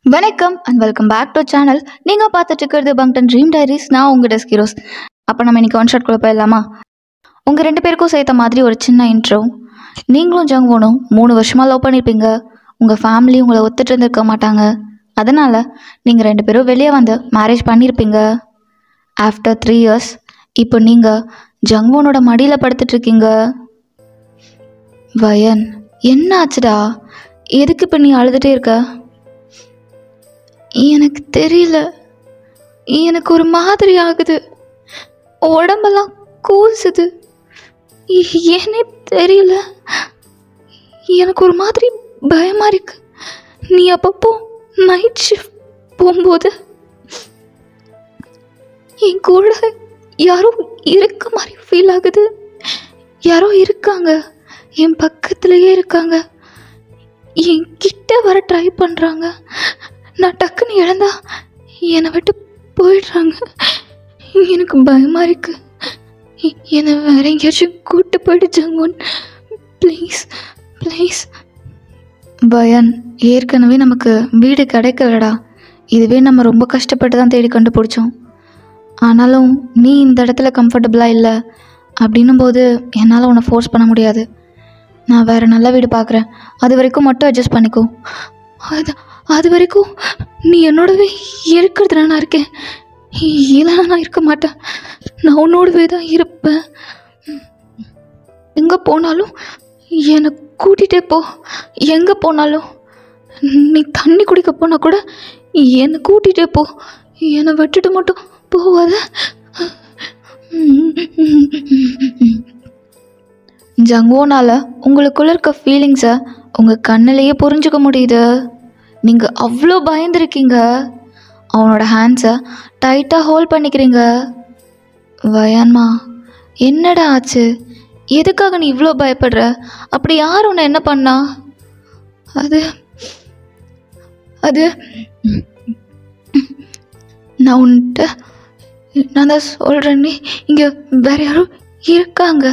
வணக்கம் and welcome back to channel. நீங்கள் பார்த்துட்டு இருக்கிறது பங்டன் ட்ரீம் டைரிஸ். நான் உங்கள் டெஸ்கிரோஸ். அப்போ நம்ம இன்னைக்கு ஒன் ஷாட் கூட போயிடலாமா? உங்கள் 2 பேருக்கும் சேர்த்த மாதிரி ஒரு சின்ன இன்ட்ரோ. நீங்களும் ஜங்வோனும் 3 வருஷமாக லவ் பண்ணியிருப்பீங்க. உங்கள் ஃபேமிலி உங்களை ஒத்துட்டு இருந்திருக்க மாட்டாங்க. அதனால் நீங்கள் 2 பேரும் வெளியே வந்து மேரேஜ் பண்ணியிருப்பீங்க. ஆஃப்டர் 3 இயர்ஸ் இப்போ நீங்கள் ஜங்வோனோட மடியில் படுத்துட்ருக்கீங்க. வயன், என்ன ஆச்சுடா? எதுக்கு இப்போ நீ அழுதுகிட்டே இருக்க? எனக்கு தெரியல, எனக்கு ஒரு மாதிரி ஆகுது, உடம்பெல்லாம் கூசுது, ஏனே தெரியல, எனக்கு ஒரு மாதிரி பயமாக இருக்கு. நீ அப்பப்போ நைட் ஷிஃப்ட் போகும்போது என் கூட யாரோ இருக்க மாதிரி ஃபீல் ஆகுது. யாரோ இருக்காங்க, என் பக்கத்துலேயே இருக்காங்க, என் கிட்ட வர ட்ரை பண்ணுறாங்க. நான் டக்குன்னு இழந்தா என்னை விட்டு போயிடுறாங்க. எனக்கு பயமாக இருக்கு. என்னை வேற எங்கேயாச்சும் கூப்பிட்டு போயிட்டு ஜங்வோன், ப்ளீஸ் ப்ளீஸ். பயன், ஏற்கனவே நமக்கு வீடு கிடைக்கலடா. இதுவே நம்ம ரொம்ப கஷ்டப்பட்டு தான் தேடி கண்டுபிடிச்சோம். ஆனாலும் நீ இந்த இடத்துல கம்ஃபர்டபுளாக இல்லை அப்படின்னும் போது என்னால் உன்னை ஃபோர்ஸ் பண்ண முடியாது. நான் வேறு நல்ல வீடு பார்க்குறேன். அது வரைக்கும் மட்டும் அட்ஜஸ்ட் பண்ணிக்கோ. அது வரைக்கும் நீ என்னோடவே இருக்கிறதுல நான் இருக்கேன். இல்லைனா நான் இருக்க மாட்டேன். நான் உன்னோடவே தான் இருப்பேன். எங்கே போனாலும் என்னை கூட்டிகிட்டே போ. எங்கே போனாலும், நீ தண்ணி குடிக்க போனால் கூட என்னை கூட்டிகிட்டே போ. என்னை விட்டுட்டு மட்டும் போவாத. ஜங்வோனால் உங்களுக்குள்ள இருக்க ஃபீலிங்ஸை உங்கள் கண்ணிலேயே புரிஞ்சுக்க முடியுது. நீங்கள் அவ்வளோ பயந்துருக்கீங்க. அவனோட ஹேண்ட்ஸை டைட்டாக ஹோல்ட் பண்ணிக்கிறீங்க. வயான்மா, என்னடா ஆச்சு? எதுக்காக நீ இவ்வளோ பயப்படுற? அப்படி யார் உன்னை என்ன பண்ணா? அது நான் உன்கிட்ட நான் தான் சொல்கிறேன்னே. இங்கே வேற யாரும் இருக்காங்க.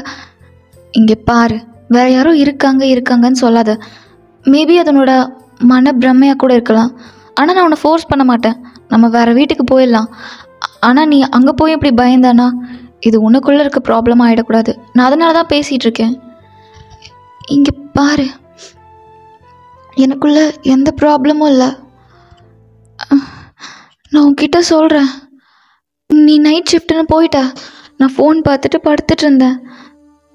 இங்கே பாரு, வேற யாரும் இருக்காங்கன்னு சொல்லாத. மேபி அதனோட மன பிரமையாக கூட இருக்கலாம். ஆனால் நான் உன்னை ஃபோர்ஸ் பண்ண மாட்டேன். நம்ம வேறு வீட்டுக்கு போயிடலாம். ஆனால் நீ அங்கே போய் இப்படி பயந்தானா இது உனக்குள்ளே இருக்க ப்ராப்ளமாக ஆகிடக்கூடாது. நான் அதனால தான் பேசிகிட்ருக்கேன். இங்கே பாரு, எனக்குள்ள எந்த ப்ராப்ளமும் இல்லை. நான் உன்கிட்ட சொல்கிறேன். நீ நைட் ஷிஃப்ட்டுன்னு போயிட்ட. நான் ஃபோன் பார்த்துட்டு படுத்துட்டு இருந்தேன்.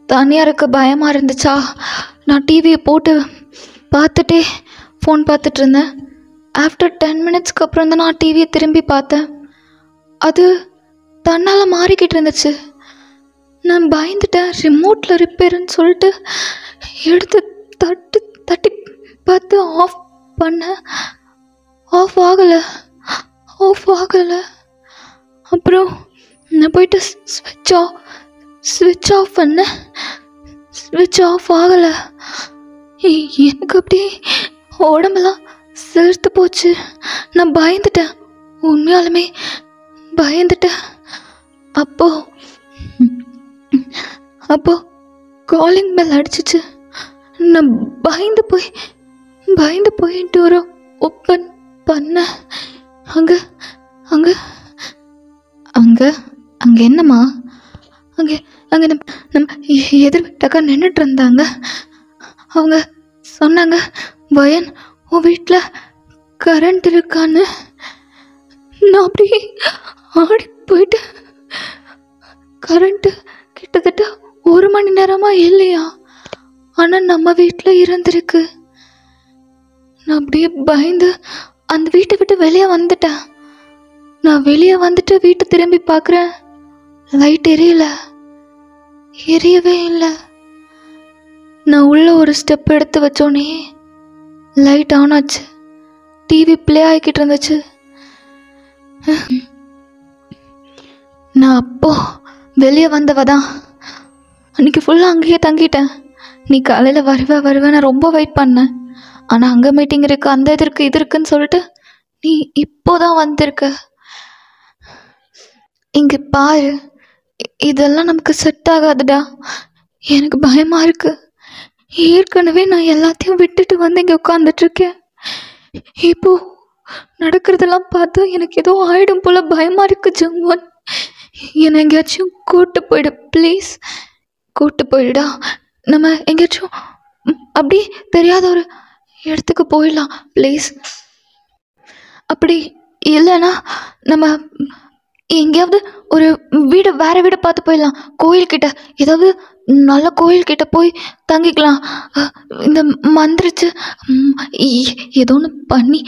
தனியாக இருக்க பயமாக இருந்துச்சா, நான் டிவியை போட்டு பார்த்துட்டே ஃபோன் பார்த்துட்டு இருந்தேன். ஆஃப்டர் 10 மினிட்ஸ்க்கு அப்புறம் தான் நான் டிவியை திரும்பி பார்த்தேன். அது தன்னால் மாறிக்கிட்டு இருந்துச்சு. நான் பயந்துட்டேன். ரிமோட்டில் ரிப்பேருன்னு சொல்லிட்டு எடுத்து தட்டி பார்த்து ஆஃப் பண்ணேன். ஆஃப் ஆகலை. அப்புறம் நான் போயிட்டு ஸ்விட்ச் ஆஃப் பண்ணேன். ஸ்விட்ச் ஆஃப் ஆகலை. எனக்கு அப்படியே உடம்பெல்லாம் செலுத்து போச்சு. நான் பயந்துட்டேன், உண்மையாலுமே பயந்துட்டேன். அப்போ காலிங் பெல் அடிச்சிச்சு. நான் பயந்து போய் டோரை ஓப்பன் பண்ணேன். அங்கே என்னம்மா? அங்கே நம்ம எதிர் வீட்டாக்கா நின்றுட்டு இருந்தாங்க. அவங்க சொன்னாங்க, வயன், உன் வீட்டில் கரண்ட் இருக்கான்னு. நான் அப்படியே ஆடி போயிட்டு, கரண்ட்டு கிட்டத்தட்ட 1 மணி நேரமாக இல்லையா, ஆனால் நம்ம வீட்டில் இருந்திருக்கு. நான் அப்படியே பயந்து அந்த வீட்டை விட்டு வெளியே வந்துட்டேன். நான் வெளியே வந்துட்டு வீட்டை திரும்பி பார்க்குறேன். லைட் எரியவே இல்லை. நான் உள்ள ஒரு ஸ்டெப் எடுத்து வச்சோன்னே லைட் ஆன் ஆச்சு. டிவி ப்ளே ஆகிக்கிட்டு இருந்துச்சு. நான் அப்போ வெளியே வந்தவதான். அன்றைக்கி ஃபுல்லாக அங்கேயே தங்கிட்டேன். நீ காலையில் வருவேன் நான் ரொம்ப வெயிட் பண்ணேன். ஆனால் அங்கே மீட்டிங் இருக்குது, அந்த இது இருக்குன்னு சொல்லிட்டு நீ இப்போதான் வந்திருக்க. இங்கே பாரு, இதெல்லாம் நமக்கு செட் ஆகாதுடா. எனக்கு பயமாக இருக்குது. ஏற்கனவே நான் எல்லாத்தையும் விட்டுட்டு வந்து இங்கே உட்காந்துட்ருக்கேன். இப்போ நடக்கிறதெல்லாம் பார்த்தா எனக்கு ஏதோ ஆயிடும் போல பயமாக இருக்கு ஜங்குவான். என்னை எங்கேயாச்சும் கூட்டு போயிடு ப்ளீஸ். கூட்டு போயிடுடா. நம்ம எங்கேயாச்சும் அப்படி தெரியாத ஒரு இடத்துக்கு போயிடலாம் ப்ளீஸ். அப்படி இல்லைன்னா நம்ம எங்கேயாவது ஒரு வீடு, வேறு வீடை பார்த்து போயிடலாம். கோயில்கிட்ட, ஏதாவது நல்ல கோயில்கிட்ட போய் தங்கிக்கலாம். இந்த மந்திரிச்சு ஏதோ ஒன்று பண்ணி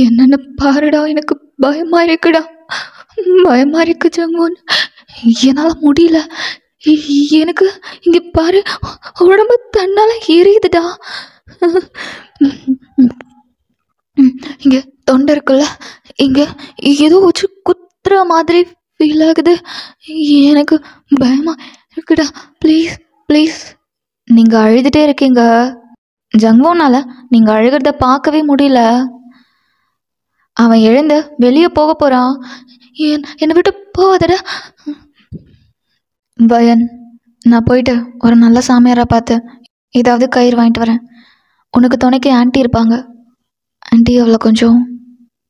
என்னென்னு பாருடா. எனக்கு பயமாக இருக்குடா, பயமாக இருக்கு ஜங்குவான். என்னால் முடியல. எனக்கு இங்கே பாரு, உடம்பு தன்னால் எரியுதுடா. இங்கே தொண்டை இருக்குல்ல, இங்கே ஏதோ வச்சு குத்துற மாதிரி ஃபீல் ஆகுது. எனக்கு பயமாக இருக்குடா. Please please. நீங்கள் அழுதுகிட்டே இருக்கீங்க ஜங்குவானால் நீங்கள் அழுகிறத பார்க்கவே முடியல. அவன் எழுந்து வெளியே போக போகிறான். என்னை விட்டு போகாதடா. பயன், நான் போயிட்டு ஒரு நல்ல சாமியாராக பார்த்து ஏதாவது கயிறு வாங்கிட்டு வரேன். உனக்கு துணைக்கு ஆன்ட்டி இருப்பாங்க. ஆன்ட்டி அவ்வளோ கொஞ்சம்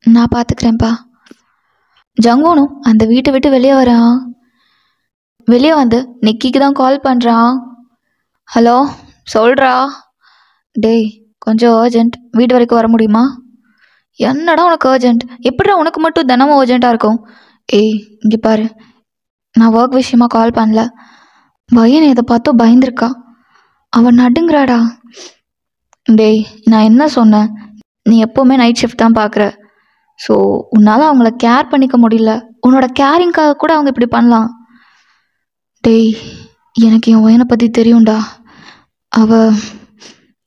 நான் பார்த்துக்கிறேன்ப்பா. ஜங்குவானும் அந்த வீட்டை விட்டு வெளியே வரான். வெளியே வந்து நிக்கிக்கு தான் கால் பண்ணுறான். ஹலோ, சொல்கிறா. டேய், கொஞ்சம் அர்ஜென்ட், வீடு வரைக்கும் வர முடியுமா? என்னடா உனக்கு அர்ஜென்ட்? எப்படிடா உனக்கு மட்டும் தினமும் அர்ஜென்ட்டாக இருக்கும்? ஏய், இங்கே பாரு, நான் ஒர்க் விஷயமா கால் பண்ணல. பையன் இதை பார்த்தோ பயந்துருக்கா. அவன் நடுங்கிறாடா. டேய், நான் என்ன சொன்னேன்? நீ எப்போவுமே நைட் ஷிஃப்ட் தான் பார்க்குற. ஸோ உன்னால் அவங்கள கேர் பண்ணிக்க முடியல. உன்னோட கேரிங்காக கூட அவங்க இப்படி பண்ணலாம். டேய், எனக்கு என் பையனை பற்றி தெரியும்டா. அவள்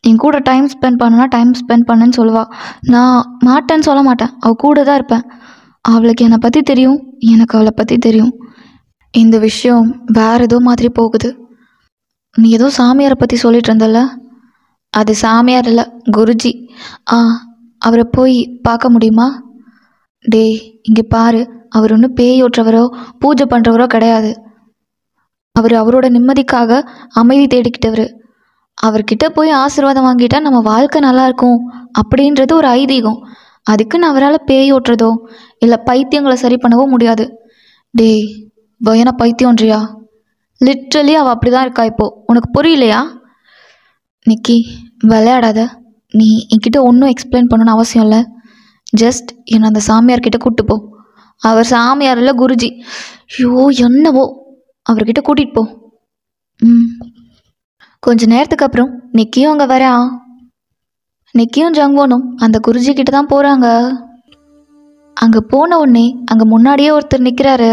என் கூட டைம் ஸ்பெண்ட் பண்ணுன்னா டைம் ஸ்பெண்ட் பண்ணுன்னு சொல்லுவாள். நான் மாட்டேன்னு சொல்ல மாட்டேன், அவள் கூட தான் இருப்பேன். அவளுக்கு என்னை பற்றி தெரியும், எனக்கு அவளை பற்றி தெரியும். இந்த விஷயம் வேறு ஏதோ மாதிரி போகுது. நீ ஏதோ சாமியாரை பற்றி சொல்லிட்டு இருந்தல, அது சாமியார் இல்லை, குருஜி. அவரை போய் பார்க்க முடியுமா? டேய், இங்கே பாரு, அவர் ஒன்றும் பேய் ஓட்டுறவரோ பூஜை பண்ணுறவரோ கிடையாது. அவர் அவரோட நிம்மதிக்காக அமைதி தேடிக்கிட்டவர். அவர்கிட்ட போய் ஆசீர்வாதம் வாங்கிட்டா நம்ம வாழ்க்கை நல்லாயிருக்கும் அப்படின்றது ஒரு ஐதீகம். அதுக்குன்னு அவரால் பேய் ஓட்டுறதோ இல்லை பைத்தியங்களை சரி பண்ணவோ முடியாது. டேய், பயனா பைத்தியம்ன்றியா? லிட்ரலி அவள் அப்படி தான் இருக்கா. இப்போது உனக்கு புரியலையா? நிக்கி, விளையாடாத. நீ என்கிட்ட ஒன்றும் எக்ஸ்பிளைன் பண்ணணும்னு அவசியம் இல்லை. ஜஸ்ட் என்னை அந்த சாமியார்கிட்ட கூப்பிட்டு போ. அவர் சாமியார் இல்லை, குருஜி. ஐயோ, என்னவோ, அவர்கிட்ட கூட்டிகிட்டு போ. கொஞ்ச நேரத்துக்கு அப்புறம் நிக்கியும் அங்கே வரான். நிக்கியும் ஜங்குவானும் அந்த குருஜி கிட்ட தான் போகிறாங்க. அங்கே போன உடனே அங்கே முன்னாடியே ஒருத்தர் நிற்கிறாரு.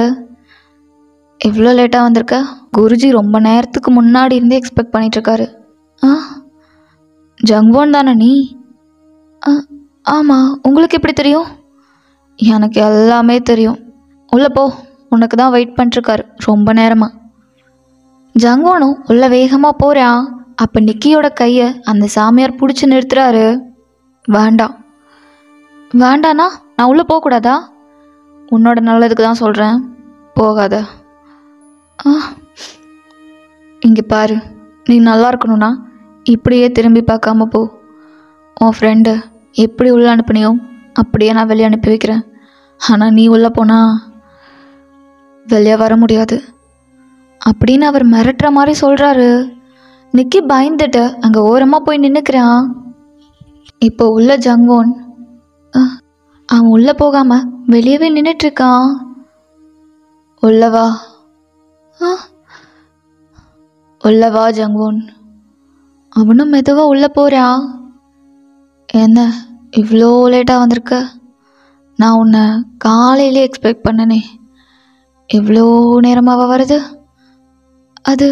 எவ்வளோ லேட்டாக வந்திருக்க? குருஜி ரொம்ப நேரத்துக்கு முன்னாடி இருந்தே எக்ஸ்பெக்ட் பண்ணிகிட்ருக்காரு. ஜங்குவான் தானே நீ? ஆமாம். உங்களுக்கு எப்படி தெரியும்? எனக்கு எல்லாமே தெரியும். உள்ளே போ, உனக்கு தான் வெயிட் பண்ணிட்டுருக்காரு ரொம்ப நேரமாக. ஜங்குவானும் உள்ள வேகமாக போகிறான். அப்போ நிக்கியோட கையை அந்த சாமியார் பிடிச்சி நிறுத்துறாரு. வேண்டாம். வேண்டாண்ணா நான் உள்ளே போகக்கூடாதா? உன்னோட நல்லதுக்கு தான் சொல்கிறேன், போகாத. இங்கே பாரு, நீ நல்லா இருக்கணும்னா இப்படியே திரும்பி பார்க்காம போ. உன் ஃப்ரெண்டு எப்படி உள்ளே அனுப்புனியோ அப்படியே நான் வெளியே அனுப்பி வைக்கிறேன். ஆனால் நீ உள்ளே போனால் வெளியே வர முடியாது அப்படின்னு அவர் மிரட்டுற மாதிரி சொல்கிறாரு. நிக்கி பயந்துட்டு அங்கே ஓரமாக போய் நின்றுக்கிறான். இப்போ உள்ள ஜங்குவான் அவன் உள்ளே போகாமல் வெளியவே நின்றுட்டுருக்கான். உள்ளவா, உள்ளவா ஜங்குவான். அவனும் மெதுவாக உள்ளே போகிறான். என்ன இவ்வளோ லேட்டாக வந்திருக்க? நான் உன்னை காலையிலே எக்ஸ்பெக்ட் பண்ணனே. எவ்வளோ நேரமாக வருது? அது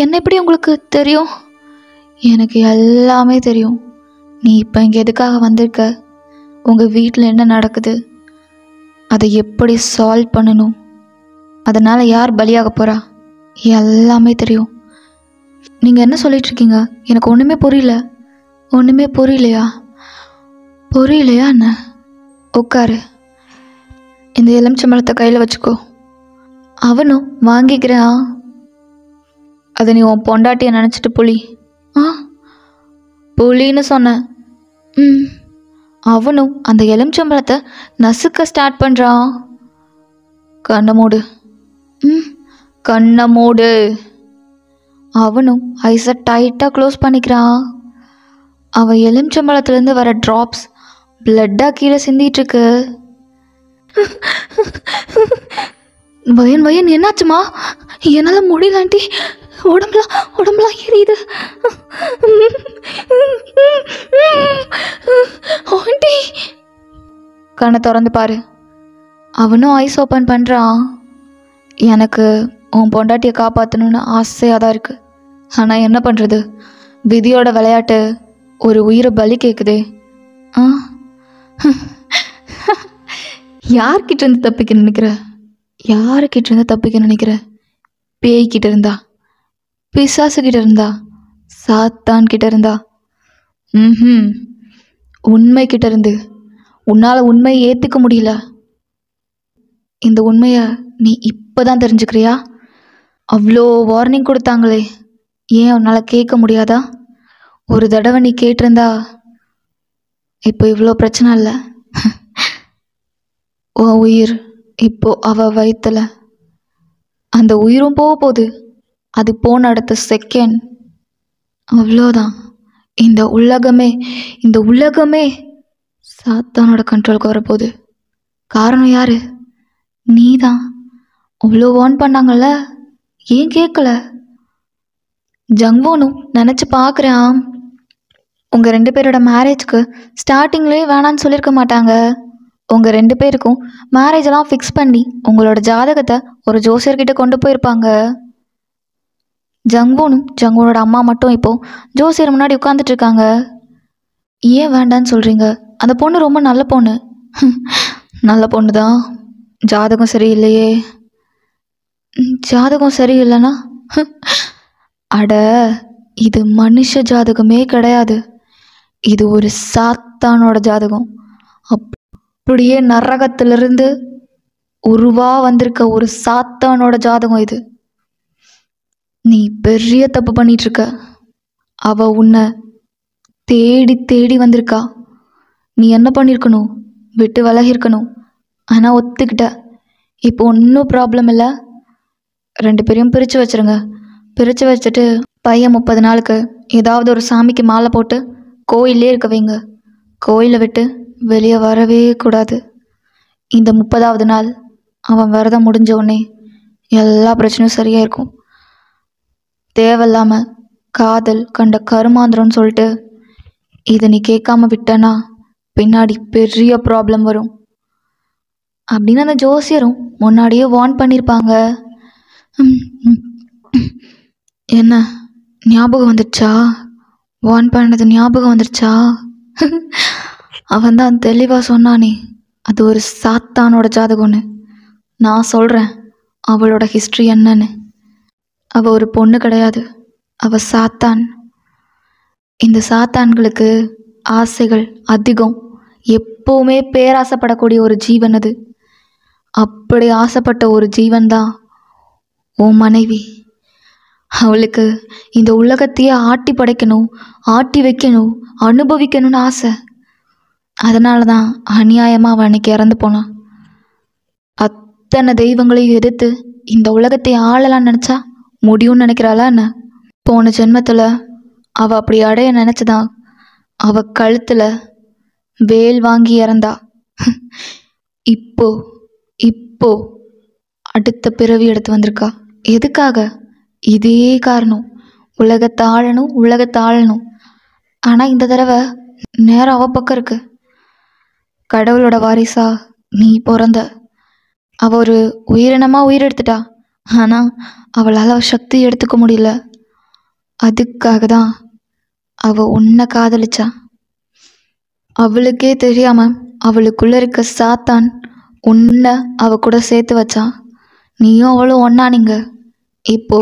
என்ன எப்படி உங்களுக்கு தெரியும்? எனக்கு எல்லாமே தெரியும். நீ இப்போ இங்கே எதுக்காக வந்திருக்க, உங்கள் வீட்டில் என்ன நடக்குது, அதை எப்படி சால்வ் பண்ணணும், அதனால் யார் பலியாக போகிறா, எல்லாமே தெரியும். நீங்கள் என்ன சொல்லிகிட்ருக்கீங்க? எனக்கு ஒன்றுமே புரியல. ஒன்றுமே புரியலையா? புரியலையா என்ன? உட்காரு, இந்த எலுமிச்சம்பழத்தை கையில் வச்சுக்கோ. அவனும் வாங்கிக்கிறான். அதை நீ உன் பொண்டாட்டியை நினச்சிட்டு புளி. புளின்னு சொன்னேன். அவனும் அந்த எலுமிச்சம்பழத்தை நசுக்க ஸ்டார்ட் பண்ணுறான். கண்ணை மூடு, கண்ணை மூடு. அவனும் ஐஸை டைட்டாக க்ளோஸ் பண்ணிக்கிறான். அவன் எலுமிச்சம்பழத்துலேருந்து வர ட்ராப்ஸ் பிளட்டாக கீழே சிந்திகிட்ருக்கு. வயன் என்னாச்சுமா? என்னால் முடியல ஆண்டி, உடம்புலாம் எரியுது ஆண்டி. கண்ணை திறந்து பாரு. அவனும் ஐஸ் ஓப்பன் பண்ணுறான். எனக்கு உன் பொண்டாட்டியை காப்பாற்றணுன்னு ஆசையாக தான் இருக்குது. ஆனால் என்ன பண்ணுறது, விதியோட விளையாட்டு ஒரு உயிரை பலி கேட்குதே. யார்கிட்ட இருந்து தப்பிக்க நினைக்கிற? யாருக்கிட்ட இருந்து தப்பிக்க நினைக்கிற? பேய்கிட்ட இருந்தா, பிசாசுகிட்ட இருந்தா, சாத்தான் கிட்ட இருந்தா? உண்மை கிட்ட இருந்து. உன்னால் உண்மையை ஏற்றுக்க முடியல. இந்த உண்மையை நீ இப்போதான் தெரிஞ்சுக்கிறியா? அவ்வளோ வார்னிங் கொடுத்தாங்களே, ஏன் உன்னால் கேட்க முடியாதா? ஒரு தடவை நீ கேட்டிருந்தா இப்போ இவ்வளோ பிரச்சனை இல்லை. உன் உயிர் இப்போ அவ வயிற்றுல. அந்த உயிரும் போக போகுது. அது போன அடுத்த செகண்ட் அவ்வளோதான். இந்த உலகமே சாத்தானோட கண்ட்ரோலுக்கு வரப்போகுது. காரணம் யாரு? நீ தான். அவ்வளோ வார்ன் பண்ணாங்கல்ல, ஏன் கேட்கல? ஜங்வோனும் நினச்சி பார்க்குறான். உங்கள் 2 பேரோட மேரேஜ்க்கு ஸ்டார்டிங்லேயே வேணான்னு சொல்லியிருக்க மாட்டாங்க. உங்கள் 2 பேருக்கும் மேரேஜெல்லாம் ஃபிக்ஸ் பண்ணி உங்களோட ஜாதகத்தை ஒரு ஜோசியர்கிட்ட கொண்டு போயிருப்பாங்க. ஜங்வோனோட அம்மா மட்டும் இப்போது ஜோசியர் முன்னாடி உட்காந்துட்ருக்காங்க. ஏன் வேண்டான்னு சொல்கிறீங்க? அந்த பொண்ணு ரொம்ப நல்ல பொண்ணு. நல்ல பொண்ணு தான். ஜாதகம் சரியில்லையே. ஜாதகம் சரியில்லைன்னா அட, இது மனுஷ ஜாதகமே கிடையாது. இது ஒரு சாத்தானோட ஜாதகம். அப்படியே நரகத்திலிருந்து உருவா வந்திருக்க ஒரு சாத்தானோட ஜாதகம் இது. நீ பெரிய தப்பு பண்ணிகிட்ருக்க. அவ உன்னை தேடி தேடி வந்திருக்கா. நீ என்ன பண்ணியிருக்கணும்? விட்டு விலகிருக்கணும். ஆனால் ஒத்துக்கிட்ட. இப்போ ஒன்றும் ப்ராப்ளம் இல்லை. 2 பேரையும் பிரித்து வச்சுருங்க. பிரித்து வச்சுட்டு பையன் 30 நாளுக்கு ஏதாவது ஒரு சாமிக்கு மாலை போட்டு கோயிலே இருக்க வைங்க. கோயிலை விட்டு வெளியே வரவே கூடாது. இந்த 30வது நாள் அவன் விரதம் முடிஞ்ச உடனே எல்லா பிரச்சனையும் சரியாக இருக்கும். தேவையில்லாமல் காதல் கண்ட கருமாந்திரம்னு சொல்லிட்டு இதை நீ கேட்காம விட்டனா பின்னாடி பெரிய ப்ராப்ளம் வரும் அப்படின்னு அந்த ஜோசியரும் முன்னாடியே வார்ன் பண்ணியிருப்பாங்க. என்ன ஞாபகம் வந்துடுச்சா? வார்ன் பண்ணது ஞாபகம் வந்துடுச்சா? அவன் தான் தெளிவாக சொன்னானே, அது ஒரு சாத்தானோட ஜாதகம்னு. நான் சொல்கிறேன் அவளோட ஹிஸ்ட்ரி என்னன்னு. அவள் ஒரு பொண்ணு கிடையாது, அவள் சாத்தான். இந்த சாத்தான்களுக்கு ஆசைகள் அதிகம். எப்போவுமே பேராசைப்படக்கூடிய ஒரு ஜீவன் அது. அப்படி ஆசைப்பட்ட ஒரு ஜீவன் தான் உன் மனைவி. அவளுக்கு இந்த உலகத்தையே ஆட்டி படைக்கணும், ஆட்டி வைக்கணும், அனுபவிக்கணும்னு ஆசை. அதனால தான் அநியாயமாக அவன் அன்னைக்கு இறந்து போனான். அத்தனை தெய்வங்களையும் எதிர்த்து இந்த உலகத்தை ஆளலான்னு நினச்சா முடியும்னு நினைக்கிறாளா என்ன? போன ஜென்மத்தில் அவள் அப்படி அடைய நினச்சிதான் அவள் கழுத்தில் வேல் வாங்கி இறந்தா. இப்போ அடுத்த பிறவி எடுத்து வந்திருக்கா. எதுக்காக? இதே காரணம், உலகத்தை ஆளணும். ஆனால் இந்த தடவை நேரம் அவ பக்கம் இருக்கு. கடவுளோட வாரிசா நீ பிறந்த. அவள் ஒரு உயிரினமாக உயிரெடுத்துட்டா. ஆனால் அவளால் சக்தி எடுத்துக்க முடியல. அதுக்காக தான் அவள் உன்னை காதலிச்சா. அவளுக்கே தெரியாம அவளுக்குள்ள இருக்க சாத்தான் உன்னை அவ கூட சேர்த்து வச்சான். நீயும் அவளும் ஒன்னானீங்க. இப்போ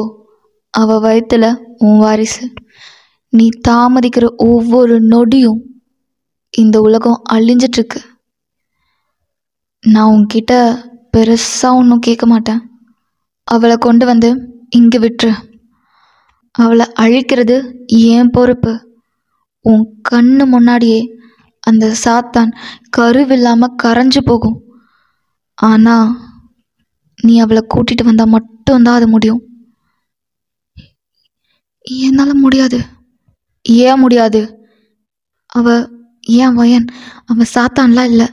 அவ வயிற்றுல உன் வாரிசு. நீ தாமதிக்கிற ஒவ்வொரு நொடியும் இந்த உலகம் அழிஞ்சிட்ருக்கு. நான் உன்கிட்ட பெருசாக ஒன்றும் கேட்க மாட்டேன். அவளை கொண்டு வந்து இங்கே விட்டுரு. அவளை அழிக்கிறது என் பொறுப்பு. உன் கண்ணு முன்னாடியே அந்த சாத்தான் கருவில்லாமல் கரைஞ்சு போகும். ஆனால் நீ அவளை கூட்டிகிட்டு வந்தால் மட்டும்தான் அது முடியும். என்னால் முடியாது. ஏன் முடியாது? ஏன் வயன் அவன் சாத்தான்லாம் இல்லை.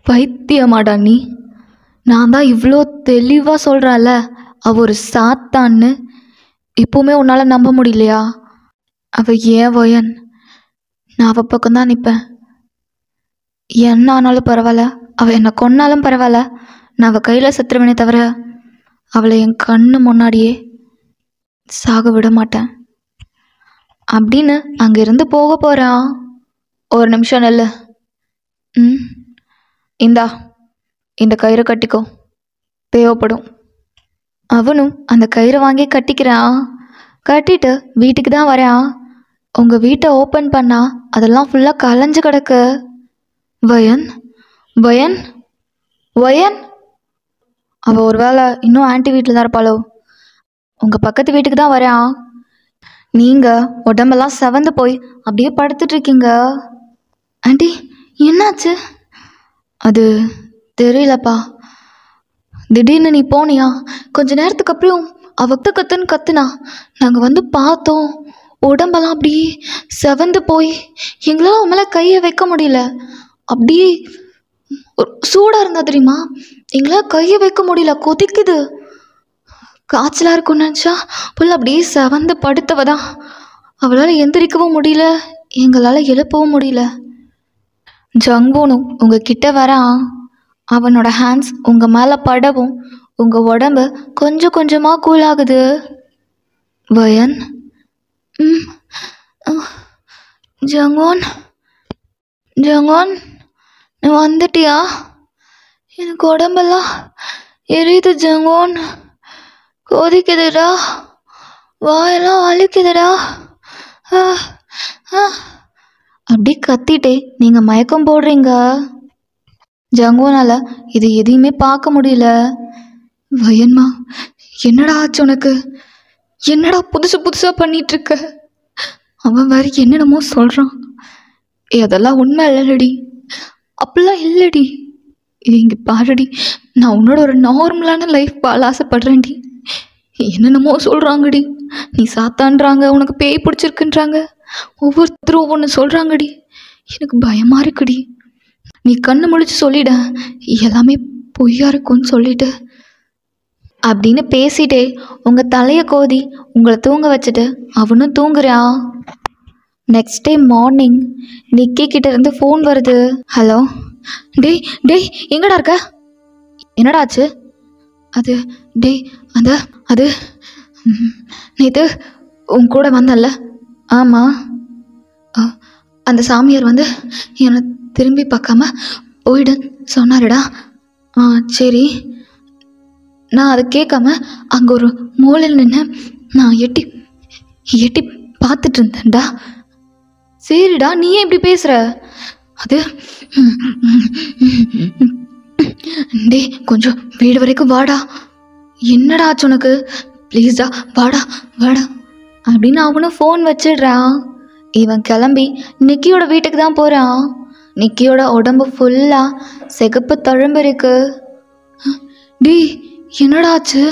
பைத்தியமாடா நீ? நான் தான் இவ்வளோ தெளிவாக சொல்கிறால அவள் ஒரு சாத்தான்னு. எப்போவுமே உன்னால் நம்ப முடியலையா? அவள் ஏன் வயன். நான் அவள் பக்கம்தான் நிற்பேன். என்ன ஆனாலும் பரவாயில்ல, அவள் என்னை கொன்னாலும் பரவாயில்ல, நான் அவள் கையில் செத்துருவேனே தவிர அவளை என் கண்ணு முன்னாடியே சாக விட மாட்டேன் அப்படின்னு அங்கேருந்து போக போகிறான். ஒரு நிமிஷம் நெல்லு. இந்தா, இந்த கயிறை கட்டிக்கோ, தேவைப்படும். அவனும் அந்த கயிறை வாங்கி கட்டிக்கிறான். கட்டிட்டு வீட்டுக்கு தான் வரான். உங்கள் வீட்டை ஓப்பன் பண்ணா அதெல்லாம் ஃபுல்லாக கலைஞ்சு கிடக்கு. வயன் வயன் வயன். அவள் ஒரு வேளை இன்னும் ஆன்ட்டி வீட்டில் தான் இருப்பாளோ? உங்கள் பக்கத்து வீட்டுக்கு தான் வரான். நீங்கள் உடம்பெல்லாம் செவந்து போய் அப்படியே படுத்துட்ருக்கீங்க. ஆண்டி என்னாச்சு? அது தெரியலப்பா, திடீர்னு நீ போனியா, கொஞ்ச நேரத்துக்கு அப்புறம் அவத்த கத்துன்னு கத்துனா. நாங்கள் வந்து பார்த்தோம், உடம்பெல்லாம் அப்படியே செவந்து போய் எங்களால் அவன் மேலே கையை வைக்க முடியல. அப்படியே சூடாக இருந்தா தெரியுமா, எங்களால் கையை வைக்க முடியல, கொதிக்குது. காய்ச்சலாக இருக்கும்னு நினச்சா புள்ள அப்படியே செவந்து படுத்தவ தான். அவளால் எந்திரிக்கவும் முடியல, எங்களால் எழுப்பவும் முடியல. ஜங்கூனும் உங்ககிட்ட வரான். அவனோட ஹேண்ட்ஸ் உங்கள் மேலே படவும் உங்கள் உடம்பு கொஞ்சம் கொஞ்சமாக கூலாகுது. வயன் ஜங்கோன் ஜங்கோன் நீ வந்துட்டியா? எனக்கு உடம்பெல்லாம் எரியுது ஜங்கோன், கொதிக்குதுடா, வாயெல்லாம் வலிக்குதுடா. அப்படி கத்திட்டே நீங்கள் மயக்கம் போடுறீங்க. ஜங்கோனால் இது எதையுமே பார்க்க முடியல. வயன்மா என்னடா ஆச்சு உனக்கு? என்னடா புதுசாக பண்ணிகிட்ருக்க? அவன் வேறு என்னென்னமோ சொல்கிறான். அதெல்லாம் உண்மை இல்லைடி, அப்படிலாம் இல்லடி. இங்கே பாருடி, நான் உன்னோட ஒரு நார்மலான லைஃப் வாழ ஆசைப்படுறேன்டி. என்னென்னமோ சொல்கிறாங்கடி, நீ சாத்தான்றாங்க, உனக்கு பேய் பிடிச்சிருக்குன்றாங்க, ஒவ்வொருத்தரும் ஒவ்வொன்று சொல்கிறாங்கடி. எனக்கு பயமாக இருக்குடி. நீ கண்ணு முழிச்சு சொல்லிட, எல்லாமே பொய்யா இருக்குன்னு சொல்லிட்டு அப்படின்னு பேசிட்டே உங்கள் தலையை கோதி உங்களை தூங்க வச்சுட்டு அவனும் தூங்குறான். நெக்ஸ்ட் டே மார்னிங் நிக்கி கிட்ட இருந்து ஃபோன் வருது. ஹலோ, டேய் டேய் எங்கடா இருக்க? என்னடா ஆச்சு? அது டேய் அது நேற்று உன் கூட வந்தல்ல? ஆமாம், அந்த சாமியார் வந்து என்னை திரும்பி பார்க்காம போயிடு சொன்னாருடா. சரி, நான் அதை கேட்காம அங்கே ஒரு மூலையில் நின்று நான் எட்டி எட்டி பார்த்துட்டு இருந்தேன்டா. சரிடா, நீ ஏன் இப்படி பேசுகிற? அது டே கொஞ்சம் வீடு வரைக்கும் வாடா. என்னடா ஆச்சு உனக்கு? ப்ளீஸ்டா வாடா வாடா அப்படின்னு அவனும் ஃபோன் வச்சிடுறான். இவன் கிளம்பி நிக்கியோட வீட்டுக்கு தான் போகிறான். நிக்கியோட உடம்பு ஃபுல்லாக சிகப்பு தழும்பு இருக்கு. டே என்னடா ஆச்சு?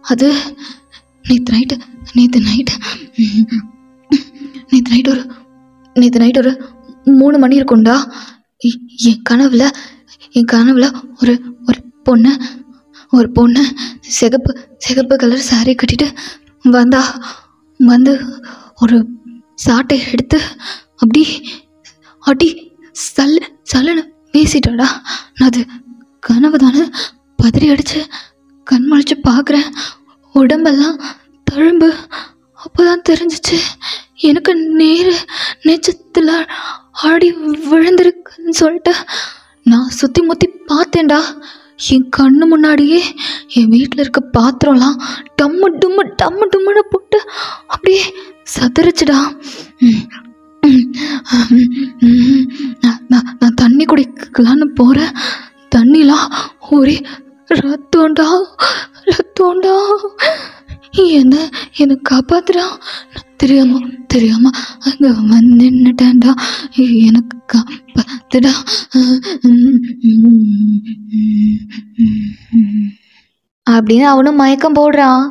அது நேற்று நைட் ஒரு 3 மணி இருக்கும்டா. என் கனவுல ஒரு பொண்ணு சிகப்பு கலர் சாரி கட்டிட்டு வந்து ஒரு சாட்டை எடுத்து அப்படி சல்லுன்னு பேசிட்டாடா. நான் அது கனவு தானே பதறி அடிச்சு கண் முழிச்சு பார்க்குறேன், உடம்பெல்லாம் தழும்பு. அப்போதான் தெரிஞ்சிச்சு எனக்கு நெச்சத்தில் ஆடி விழுந்திருக்குன்னு சொல்லிட்டு நான் சுற்றி முற்றி பார்த்தேன்டா. என் கண்ணு முன்னாடியே என் வீட்டில் இருக்க பாத்திரம்லாம் டம்மு டும்முன்னு போட்டு அப்படியே சதறிச்சுடா. நான் தண்ணி குடிக்கலான்னு போகிறேன், தண்ணிலாம் ஒரே ரத்தம்டா. என்ன என்னை காப்பாத்துடா. நான் தெரியாம அங்கே வந்து நின்னுட்டேன்டா. எனக்கு காப்பாத்துடா. அப்படின்னு அவனும் மயக்கம் போடுறான்.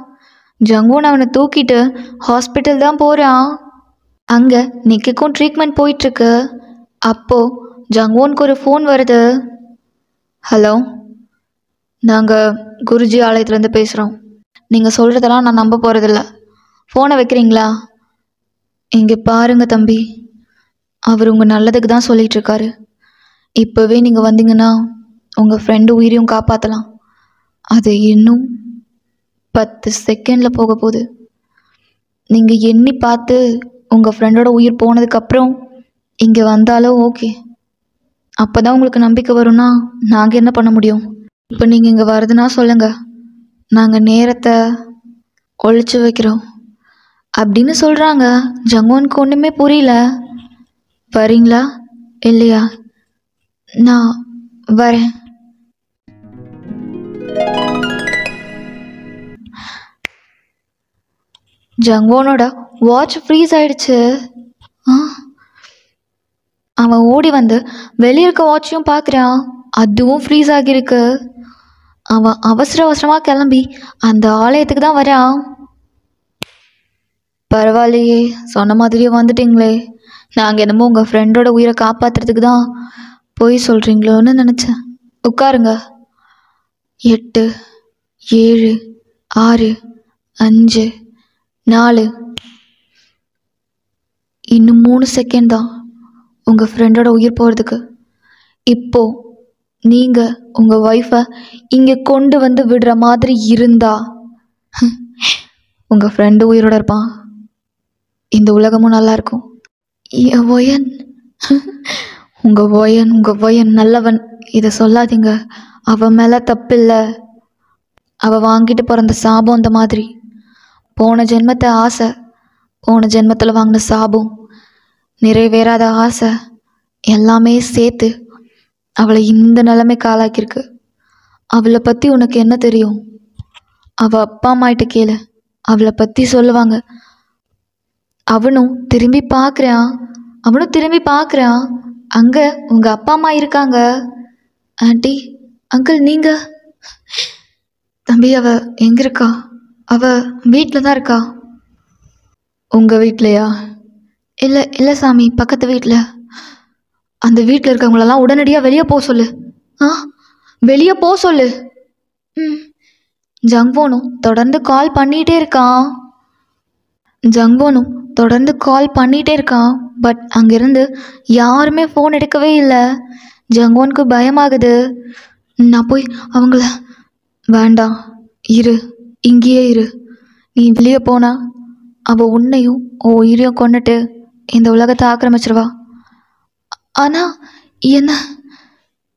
ஜங்குன் அவனை தூக்கிட்டு ஹாஸ்பிட்டல் தான் போகிறான். அங்கே நிக்கிக்கும் ட்ரீட்மெண்ட் போயிட்டுருக்கு. அப்போது ஜங்குனுக்கு ஒரு ஃபோன் வருது. ஹலோ, நாங்கள் குருஜி ஆலயத்துலேருந்து பேசுகிறோம். நீங்கள் சொல்கிறதெல்லாம் நான் நம்ப போகிறதில்ல. ஃபோனை வைக்கிறீங்களா? இங்கே பாருங்க தம்பி, அவர் உங்கள் நல்லதுக்கு தான் சொல்லிகிட்ருக்காரு. இப்போவே நீங்கள் வந்தீங்கன்னா உங்கள் ஃப்ரெண்டு உயிரையும் காப்பாற்றலாம். அது இன்னும் 10 செகண்டில் போக போகுது. நீங்கள் எண்ணி பார்த்து உங்கள் ஃப்ரெண்டோட உயிர் போனதுக்கப்புறம் இங்கே வந்தாலும் ஓகே. அப்போ தான் உங்களுக்கு நம்பிக்கை வரும்னா நாங்கள் என்ன பண்ண முடியும்? இப்போ நீங்கள் இங்கே வருதுன்னா சொல்லுங்கள், நாங்கள் நேரத்தை ஒழிச்சு வைக்கிறோம் அப்படின்னு சொல்கிறாங்க. ஜங்குனுக்கு ஒன்றுமே புரியல. வரீங்களா இல்லையா? நான் வரேன். ஜங்குனோட வாட்ச் ஃப்ரீஸ் ஆயிடுச்சு. அவன் ஓடி வந்து வெளியே இருக்க வாட்சையும் பார்க்குறான். அதுவும் ஃப்ரீஸ் ஆகியிருக்கு. அவன் அவசரமாக கிளம்பி அந்த ஆலயத்துக்கு தான் வரான். பரவாயில்லையே, சொன்ன மாதிரியே வந்துட்டீங்களே. நாங்கள் என்னமோ உங்கள் ஃப்ரெண்டோட உயிரை காப்பாற்றுறதுக்கு தான் போய் சொல்கிறீங்களோன்னு நினச்சேன். உட்காருங்க. 8 7 6 5 4 இன்னும் 3 செகண்ட் தான் உங்கள் ஃப்ரெண்டோட உயிர் போகிறதுக்கு. இப்போது நீங்கள் உங்கள் ஒய்ஃபை இங்கே கொண்டு வந்து விடுற மாதிரி இருந்தா உங்கள் ஃப்ரெண்டு உயிரோட இருப்பான். இந்த உலகமும் நல்லாயிருக்கும். என் ஒயன், உங்கள் ஒயன் நல்லவன். இதை சொல்லாதீங்க. அவன் மேலே தப்பில்லை. அவள் வாங்கிட்டு பிறந்த சாபம் அந்த மாதிரி. போன ஜென்மத்தை ஆசை, போன ஜென்மத்தில் வாங்கின சாபம், நிறைவேறாத ஆசை எல்லாமே சேர்த்து அவளை இந்த நிலைமைக்கு ஆளாக்கியிருக்கு. அவளை பற்றி உனக்கு என்ன தெரியும்? அவள் அப்பா அம்மாகிட்ட கேளு, அவளை பற்றி சொல்லுவாங்க. அவனும் திரும்பி பார்க்குறான். அங்கே உங்கள் அப்பா அம்மா இருக்காங்க. ஆண்டி, அங்கிள், நீங்கள்? தம்பி, அவள் எங்கே இருக்கா? அவள் வீட்டில் தான் இருக்கா. உங்கள் வீட்லையா? இல்லை சாமி, பக்கத்து வீட்டில். அந்த வீட்டில் இருக்கவங்களெல்லாம் உடனடியாக வெளியே போக சொல்லு. வெளியே போக சொல்லு. ஜங்குனும் தொடர்ந்து கால் பண்ணிகிட்டே இருக்கான். பட் அங்கேருந்து யாருமே ஃபோன் எடுக்கவே இல்லை. ஜங்குனுக்கு பயமாகுது. நான் போய் அவங்கள, வேண்டாம், இங்கேயே இரு. நீ வெளியே போனா அவள் உன்னையும் உயிரையும் கொண்டுட்டு இந்த உலகத்தை ஆக்கிரமிச்சிருவா. ஆனால் என்ன,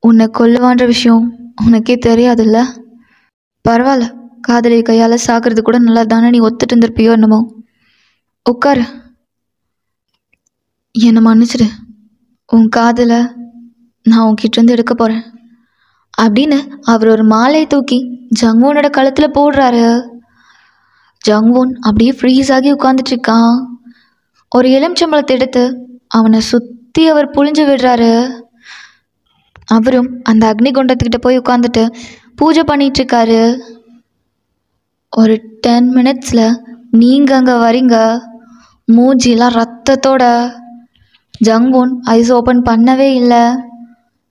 உன்னை கொல்லுவான்ற விஷயம் உனக்கே தெரியாதுல்ல? பரவாயில்ல, காதலி கையால் சாகிறது கூட நல்லா தானே நீ ஒத்துட்டு இருந்திருப்பியோ என்னமோ. உட்காரு. என்னை மன்னிச்சிடு. உன் காதலை நான் உன்கிட்டேருந்து எடுக்க போகிறேன் அப்படின்னு அவர் ஒரு மாலையை தூக்கி ஜங்குனோட கழுத்தில் போடுறாரு. ஜங்குன் அப்படியே ஃப்ரீஸ் ஆகி உட்காந்துட்ருக்கான். ஒரு எலுமிச்சம்பழத்தை எடுத்து அவனை சுற்றி அவர் புழிஞ்சு விடுறாரு. அவரும் அந்த அக்னி குண்டத்துக்கிட்ட போய் உட்காந்துட்டு பூஜை பண்ணிகிட்ருக்காரு. ஒரு 10 மினிட்ஸில் நீங்கள் அங்கே வரீங்க. மூஞ்சிலாம் ரத்தத்தோட. ஜங்குன் ஐஸ் ஓப்பன் பண்ணவே இல்லை.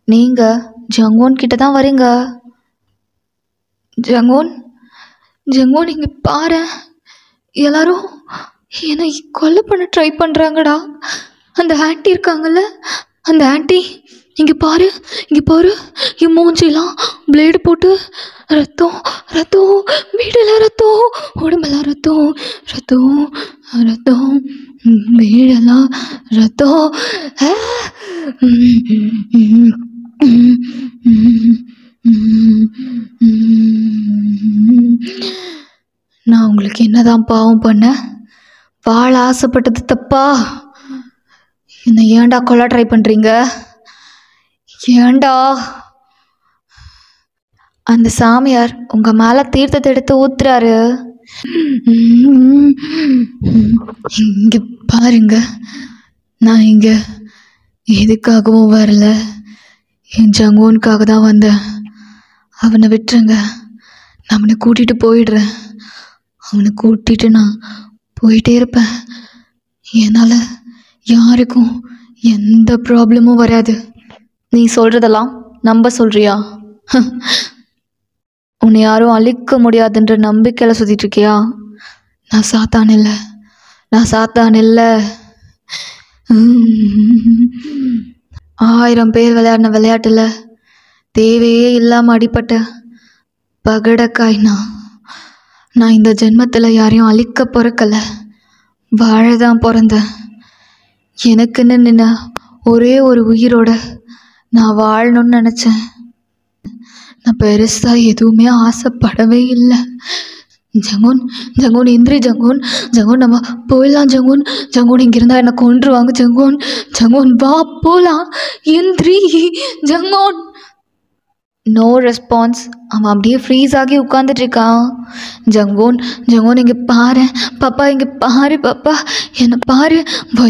நீங்கள் ஜங்குன் கிட்ட தான் வரீங்க. ஜங்குன், இங்கே பாரு, எல்லாரும் என்னை கொலை பண்ண ட்ரை பண்ணுறாங்கடா. அந்த ஆண்டி இருக்காங்கல்ல, அந்த ஆண்டி, இங்கே பாரு, என் மூஞ்சிலாம் பிளேடு போட்டு ரத்தம், வீடெல்லாம் ரத்தம், உடம்பெல்லாம் ரத்தம், வீடெல்லாம் ரத்தம். நான் உங்களுக்கு என்னதான் பாவம் பண்ண? வாழ ஆசைப்பட்டது தப்பா? என்னை ஏன்டா கொல்ல ட்ரை பண்ணுறீங்க? ஏன்டா? அந்த சாமியார் உங்கள் மேலே தீர்த்தத்தை எடுத்து ஊத்துறாரு. இங்கே பாருங்க, நான் இங்கே எதுக்காகவும் வரல, என் ஜங்கோனுக்காக தான் வந்தேன். அவனை விட்டுருங்க, நான் அவனை கூட்டிகிட்டு போயிடுறேன். அவனை கூட்டிகிட்டு நான் போயிட்டே இருப்பேன். என்னால் யாருக்கும் எந்த ப்ராப்ளமும் வராது. நீ சொல்கிறதெல்லாம் நம்ப சொல்கிறியா? உன்னை யாரும் அழிக்க முடியாதுன்ற நம்பிக்கையில் சுற்றிட்டு இருக்கியா? நான் சாத்தான் இல்லை, நான் சாத்தான் இல்லை. 1000 பேர் விளையாடின விளையாட்டில் தேவையே இல்லாமல் அடிப்பட்ட பகடக்காய்னா. நான் இந்த ஜென்மத்தில் யாரையும் அழிக்க பிறக்கலை, வாழ தான் பிறந்தேன். எனக்குன்னு நின்ன ஒரே ஒரு உயிரோட நான் வாழணும்னு நினச்சேன். நான் பெருசாக எதுவுமே ஆசைப்படவே இல்லை. ஜங்கோன், ஜங்கோன் எந்திரி ஜங்கோன், ஜங்கோன் நம்ம போயிடலாம் ஜங்கோன், ஜங்கோன் இங்கே இருந்தால் என்னை கொன்றுவாங்க ஜங்கோன், ஜங்கோன் வா போகலாம், எந்திரி ஜங்கோன். No response. அவன் அப்படியே ஃப்ரீஸ் ஆகி உட்காந்துட்ருக்கான். ஜங்கோன், ஜங்கோன் இங்கே பாரு பாப்பா, இங்கே பாரு பாப்பா, என்னை பாரு,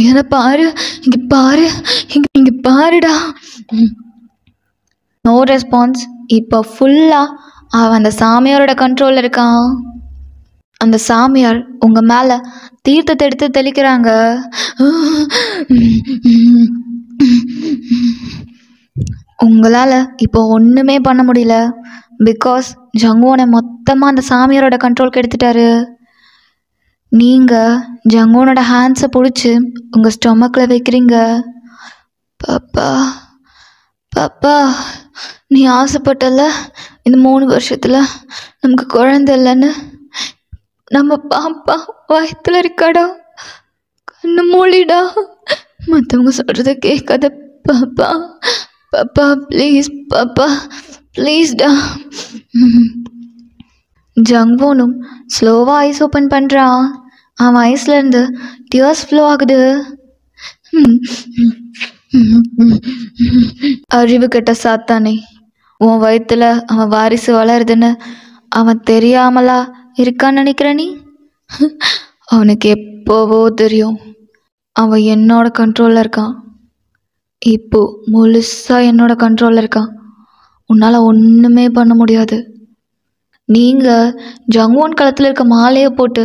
என்னை பாரு, இங்கே பாரு, இங்கே பாருடா. No response. இப்போ ஃபுல்லாக அவன் அந்த சாமியாரோட கண்ட்ரோலில் இருக்கான். அந்த சாமியார் உங்கள் மேலே தீர்த்தத்தை எடுத்து தெளிக்கிறாங்க. உங்களால் இப்போ ஒன்றுமே பண்ண முடியல. பிகாஸ் ஜங்கோனை மொத்தமாக அந்த சாமியாரோட கண்ட்ரோலுக்கு எடுத்துட்டாரு. நீங்கள் ஜங்கோனோட ஹேண்ட்ஸை பிடிச்சி உங்கள் ஸ்டொமக்கில் வைக்கிறீங்க. பாப்பா, பாப்பா, நீ ஆசைப்பட்டல இந்த 3 வருஷத்தில் நமக்கு குழந்தை இல்லைன்னு. நம்ம பாப்பா வயத்தில் இருக்காடா, கண்ணு மூடிடா, மற்றவங்க சொல்கிறத கேட்காத பாப்பா, பாப்பா ப்ளீஸ், பாப்பா ப்ளீஸ்டா. ஜங்கோனும் ஸ்லோவாக ஐஸ் ஓப்பன் பண்ணுறான். அவன் ஐஸ்லேருந்து டியர்ஸ் ஃப்ளோ ஆகுது. அறிவு கெட்ட சாத்தானே, உன் வயிற்றுல அவன் வாரிசு வளருதுன்னு அவன் தெரியாமலா இருக்கான்னு நினைக்கிற நீ? அவனுக்கு எப்போவோ தெரியும் அவன் என்னோட கண்ட்ரோலில் இருக்கான். இப்போ முழுசாக என்னோட கண்ட்ரோலில் இருக்கான். உன்னால் ஒன்றுமே பண்ண முடியாது. நீங்கள் ஜங்கோன் களத்தில் இருக்க மாலையை போட்டு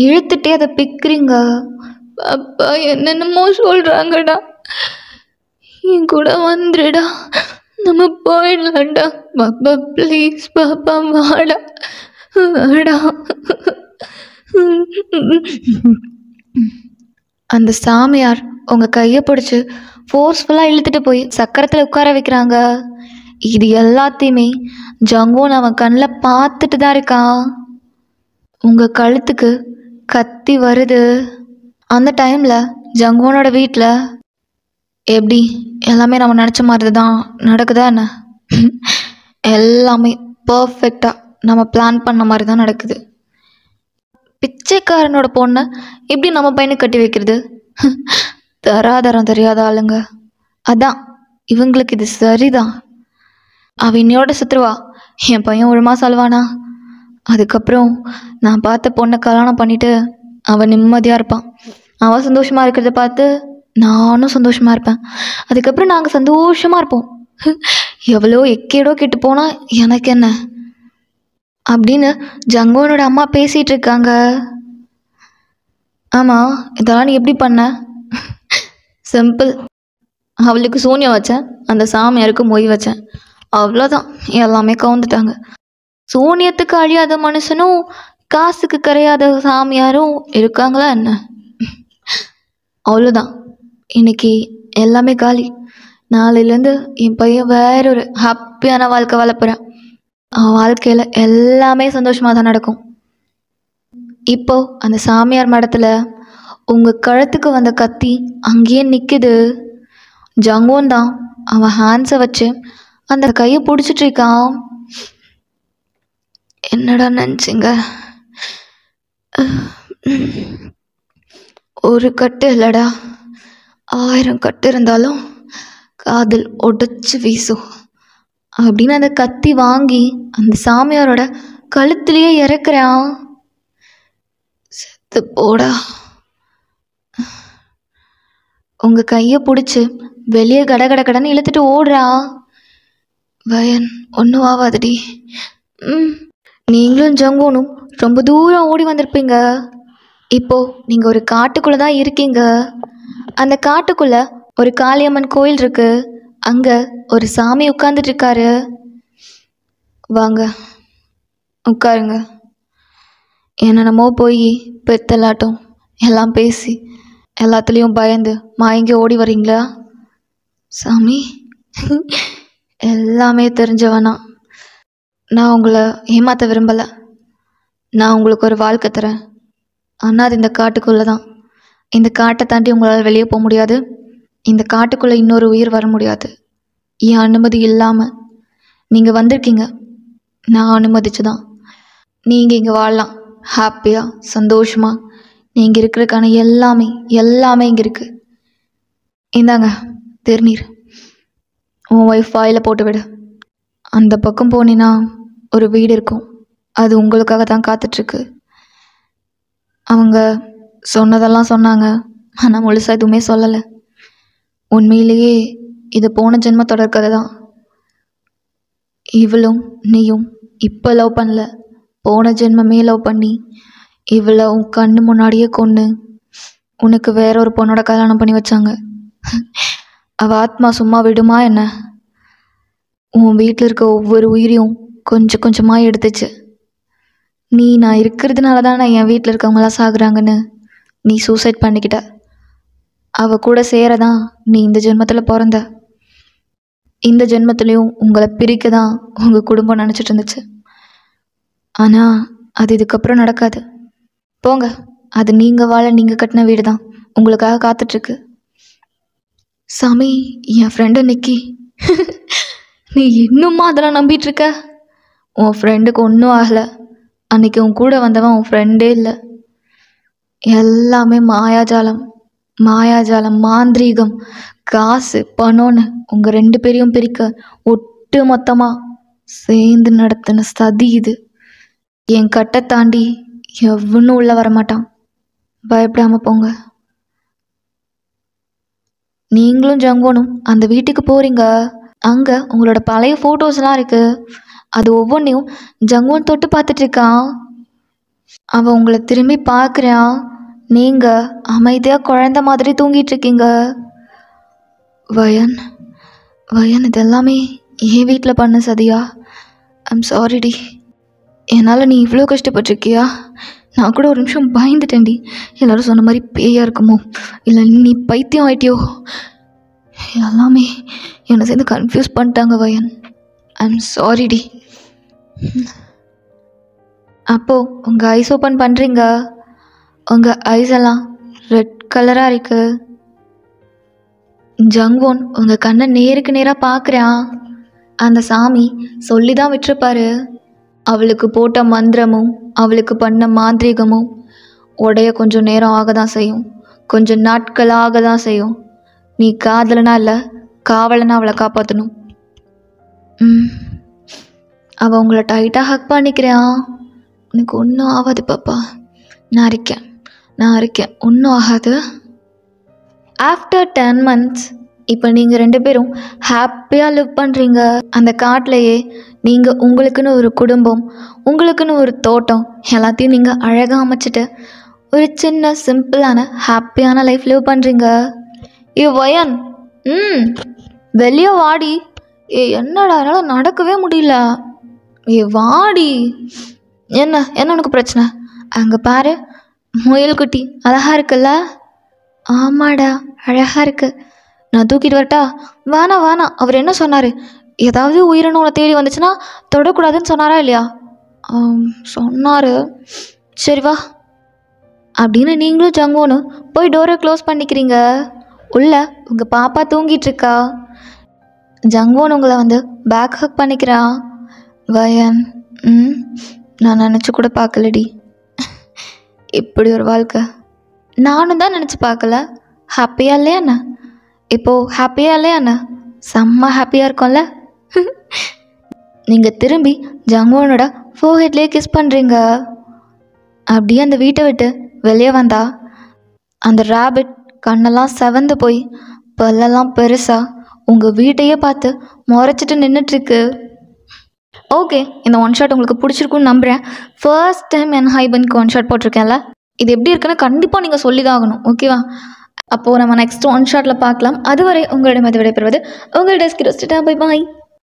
இழுத்துட்டே அதை பிக்கிறீங்க. பாப்பா என்னென்னமோ சொல்கிறாங்கடா, என் கூட வந்துடுடா, நம்ம போயிடலாம்டா பாப்பா, ப்ளீஸ் பாப்பா வாடா வாடா. அந்த சாமியார் உங்கள் கையை பிடிச்சி ஃபோர்ஸ்ஃபுல்லாக இழுத்துட்டு போய் சக்கரத்தில் உட்கார வைக்கிறாங்க. இது எல்லாத்தையுமே ஜங்கோன் அவன் கண்ணில் பார்த்துட்டு தான் இருக்கான். உங்கள் கழுத்துக்கு கத்தி வருது. அந்த டைமில் ஜங்கோனோட வீட்டில் எப்படி எல்லாமே நம்ம நினச்ச மாதிரி தான் நடக்குதா என்ன? எல்லாமே பர்ஃபெக்டாக நம்ம பிளான் பண்ண மாதிரி தான் நடக்குது. பிச்சைக்காரனோட பொண்ணை எப்படி நம்ம பையனுக்கு கட்டி வைக்கிறது? தராதரம் தெரியாத ஆளுங்க. அதான் இவங்களுக்கு இது சரிதான். அவன் என்னையோட சுற்றுவா, என் பையன் 1 மாதம் அழுவானா, அதுக்கப்புறம் நான் பார்த்த பொண்ணை கல்யாணம் பண்ணிவிட்டு அவன் நிம்மதியாக இருப்பான். அவன் சந்தோஷமாக இருக்கிறத பார்த்து நானும் சந்தோஷமாக இருப்பேன். அதுக்கப்புறம் நாங்கள் சந்தோஷமாக இருப்போம். எவ்வளோ எக்கேடோ கெட்டு போனால் எனக்கு என்ன அப்படின்னு ஜங்கோனோட அம்மா பேசிகிட்டு இருக்காங்க. ஆமாம், இதெல்லாம் நீ எப்படி பண்ண? சிம்பிள். அவளுக்கு சூன்யம் வச்சேன், அந்த சாமியாருக்கு மொய் வச்சேன், அவ்வளோதான். எல்லாமே கவுந்துட்டாங்க. சூன்யத்துக்கு அழியாத மனுஷனும் காசுக்கு கரையாத சாமியாரும் இருக்காங்களா என்ன? அவ்வளோதான். இன்னைக்கு எல்லாமே காலி. நாளையிலேருந்து என் பையன் வேறொரு ஹாப்பியான வாழ்க்கை வளர்ப்புறேன். அவன் வாழ்க்கையில் எல்லாமே சந்தோஷமாக தான் நடக்கும். இப்போ அந்த சாமியார் மடத்தில் உங்கள் கழுத்துக்கு வந்த கத்தி அங்கேயே நிற்குது. ஜங்கோன் தான் அவன் ஹேண்ட்ஸை வச்சு அந்த கையை பிடிச்சிட்டு இருக்கான். என்னடா நினச்சிங்க? ஒரு கட்டு இல்லைடா, 1000 கட்டு இருந்தாலும் காதல் உடைச்சு வீசும் அப்படின்னு அந்த கத்தி வாங்கி அந்த சாமியாரோட கழுத்துலேயே இறக்குறான். இது போடா. உங்கள் கையை பிடிச்சி வெளியே கட கட கடன்னு இழுத்துட்டு ஓடுறா. வயன் ஒன்றும் ஆகாதுடி. நீங்களும் ஜங்குனும் ரொம்ப தூரம் ஓடி வந்திருப்பீங்க. இப்போ நீங்கள் ஒரு காட்டுக்குள்ளே தான் இருக்கீங்க. அந்த காட்டுக்குள்ளே ஒரு காளியம்மன் கோயில் இருக்கு. அங்கே ஒரு சாமி உட்காந்துட்டு இருக்காரு. வாங்க உட்காருங்க. என்னென்னமோ போய் பெத்தலாட்டம் எல்லாம் பேசி எல்லாத்துலேயும் பயந்து மயங்கி ஓடி வரீங்களா? சாமி எல்லாமே தெரிஞ்சவனா. நான் உங்களை ஏமாற்ற விரும்பலை. நான் உங்களுக்கு ஒரு வாழ்க்கை தரேன். ஆனால் அது இந்த காட்டுக்குள்ளே தான். இந்த காட்டை தாண்டி உங்களால் வெளியே போக முடியாது. இந்த காட்டுக்குள்ளே இன்னொரு உயிர் வர முடியாது. என் அனுமதி இல்லாமல் நீங்கள் வந்திருக்கீங்க. நான் அனுமதிச்சு தான் நீங்கள் இங்கே வாழலாம். ஹாப்பியாக சந்தோஷமாக நீங்கள் இருக்கிறதுக்கான எல்லாமே இங்கே இருக்குது. இந்தாங்க திருநீர். உன் ஒய்ஃப் வாயில் போட்டு விடு. அந்த பக்கம் போனீன்னா ஒரு வீடு இருக்கும். அது உங்களுக்காக தான் காத்துட்ருக்கு. அவங்க சொன்னதெல்லாம் சொன்னாங்க, ஆனால் முழுசாக எதுவுமே சொல்லலை. உண்மையிலேயே இது போன ஜென்மத்தோட கதை தான். இவளும் நீயும் இப்போ லவ் பண்ணல, போன ஜென்மமே லவ் பண்ணி இவளை உன் கண்ணு முன்னாடியே கொன்று உனக்கு வேற ஒரு பொண்ணோட கல்யாணம் பண்ணி வச்சாங்க. அவள் ஆத்மா சும்மா விடுமா என்ன? உன் வீட்டில் இருக்க ஒவ்வொரு உயிரையும் கொஞ்சம் கொஞ்சமாக எடுத்துச்சு. நான் இருக்கிறதுனால தான் நான் என் வீட்டில் இருக்கவங்களாம் சாகுறாங்கன்னு நீ சூசைட் பண்ணிக்கிட்ட. அவள் கூட சேரதான் நீ இந்த ஜென்மத்தில் பிறந்த. இந்த ஜென்மத்துலேயும் உங்களை பிரிக்க தான் உங்கள் குடும்பம் நினச்சிட்டு இருந்துச்சு. ஆனால் அது இதுக்கப்புறம் நடக்காது. போங்க, அது நீங்கள் வாழ நீங்கள் கட்டின வீடு தான் உங்களுக்காக காத்துட்ருக்கு. சாமி, என் ஃப்ரெண்டு நிக்கி. நீ இன்னுமா அதெல்லாம் நம்பிட்டுருக்க? உன் ஃப்ரெண்டுக்கு ஒன்றும் ஆகலை. அன்றைக்கி உன் கூட வந்தவன் உன் ஃப்ரெண்டே இல்லை. எல்லாமே மாயாஜாலம், மாந்திரீகம், காசு, பணம்னு உங்கள் 2 பேரையும் பிரிக்க ஒட்டு மொத்தமாக சேர்ந்து நடத்தின சதி இது. என் கட்டை தாண்டி எவனும் உள்ள வரமாட்டான். பயப்படாமல் போங்க. நீங்களும் ஜங்குனும் அந்த வீட்டுக்கு போகிறீங்க. அங்கே உங்களோட பழைய ஃபோட்டோஸ்லாம் இருக்குது. அது ஒவ்வொன்றையும் ஜங்குன் தொட்டு பார்த்துட்ருக்கான். அவன் உங்களை திரும்பி பார்க்குறான். நீங்கள் அமைதியாக குழந்த மாதிரி தூங்கிட்டுருக்கீங்க. வயன் இதெல்லாமே என் வீட்டில் பண்ண சதியா? ஐம் சாரிடி. என்னால் நீ இவ்வளோ கஷ்டப்பட்டிருக்கியா? நான் கூட ஒரு நிமிஷம் பயந்துட்டேன்டி. எல்லோரும் சொன்ன மாதிரி பேயாக இருக்குமோ, இல்லை நீ பைத்தியம் ஆயிட்டியோ. எல்லாமே என்னை சேர்ந்து கன்ஃபியூஸ் பண்ணிட்டாங்க வயன். ஐம் சாரிடி. அப்போது உங்கள் ஐஸ் ஓப்பன் பண்ணுறீங்க. உங்கள் ஐஸ் எல்லாம் ரெட் கலராக இருக்கு. ஜங்வோன் உங்கள் கண்ணை நேருக்கு நேராக பார்க்குறான். அந்த சாமி சொல்லி தான் விட்டுருப்பாரு. அவளுக்கு போட்ட மந்திரமும் அவளுக்கு பண்ண மாந்திரிகமும் உடைய கொஞ்சம் நேரம் ஆக தான் செய்யும், கொஞ்சம் நாட்கள் ஆக தான் செய்யும். நீ காதலனா இல்லை காவலனா அவளை காப்பாற்றணும். அவள் உங்களை டைட்டாக ஹக் பண்ணிக்கிறான். உனக்கு ஒன்றும் ஆகாது பாப்பா, நான் இருக்கேன், ஒன்றும் ஆகாது. ஆஃப்டர் 10 months இப்போ நீங்கள் 2 பேரும் ஹாப்பியாக லிவ் பண்ணுறீங்க. அந்த காட்டிலையே நீங்கள் உங்களுக்குன்னு ஒரு குடும்பம், உங்களுக்குன்னு ஒரு தோட்டம், எல்லாத்தையும் நீங்கள் அழகாக அமைச்சிட்டு ஒரு சின்ன சிம்பிளான ஹாப்பியான லைஃப் லிவ் பண்ணுறீங்க. வயன் வெளியே வாடி. என்னடா என்னால் நடக்கவே முடியல. வாடி. என்ன உனக்கு பிரச்சனை? அங்கே பாரு, முயல் குட்டி அழகாக இருக்குல்ல? ஆமாடா அழகாக இருக்கு. நான் தூக்கிட்டு வரட்டா? வேணாம். அவர் என்ன சொன்னார்? ஏதாவது உயிரினம் உன்னை தேடி வந்துச்சுன்னா தொடக்கூடாதுன்னு சொன்னாரா இல்லையா? சொன்னார். சரி வா அப்படின்னு நீங்களும் ஜங்கோனும் போய் டோரை க்ளோஸ் பண்ணிக்கிறீங்க. உள்ள உங்கள் பாப்பா தூங்கிட்டுருக்கா. ஜங்கோன் உங்களை வந்து பேக் ஹக் பண்ணிக்கிறான். வயன் நான் நினச்சி கூட பார்க்கலடி இப்படி ஒரு வாழ்க்கை. நானும் தான் நினச்சி பார்க்கல. ஹாப்பியாக இல்லையா என்ன? இப்போது ஹாப்பியாக இல்லையா என்ன? செம்ம ஹாப்பியாக இருக்கும்ல. நீங்கள் திரும்பி ஜங்கோனோட ஃபோர்ஹெட்லேயே கிஸ் பண்ணுறீங்க. அப்படியே அந்த வீட்டை விட்டு வெளியே வந்தா அந்த ரேபிட் கண்ணெல்லாம் செவந்து போய் பல்லெல்லாம் பெருசாக உங்கள் வீட்டையே பார்த்து முறைச்சிட்டு நின்றுட்டுருக்கு. ஓகே, இந்த ஒன் ஷாட் உங்களுக்கு பிடிச்சிருக்குன்னு நம்புகிறேன். ஃபர்ஸ்ட் டைம் என் ஹைபனுக்கு ஒன் ஷாட் போட்டிருக்கேன்ல, இது எப்படி இருக்குன்னு கண்டிப்பாக நீங்கள் சொல்லி தான் ஆகணும். ஓகேவா? அப்போது நம்ம நெக்ஸ்ட் ஒன் ஷாட்டில் பார்க்கலாம். அதுவரை உங்களிடம் அது விடைபெறுவது உங்கள் டெஸ்க். Bye bye.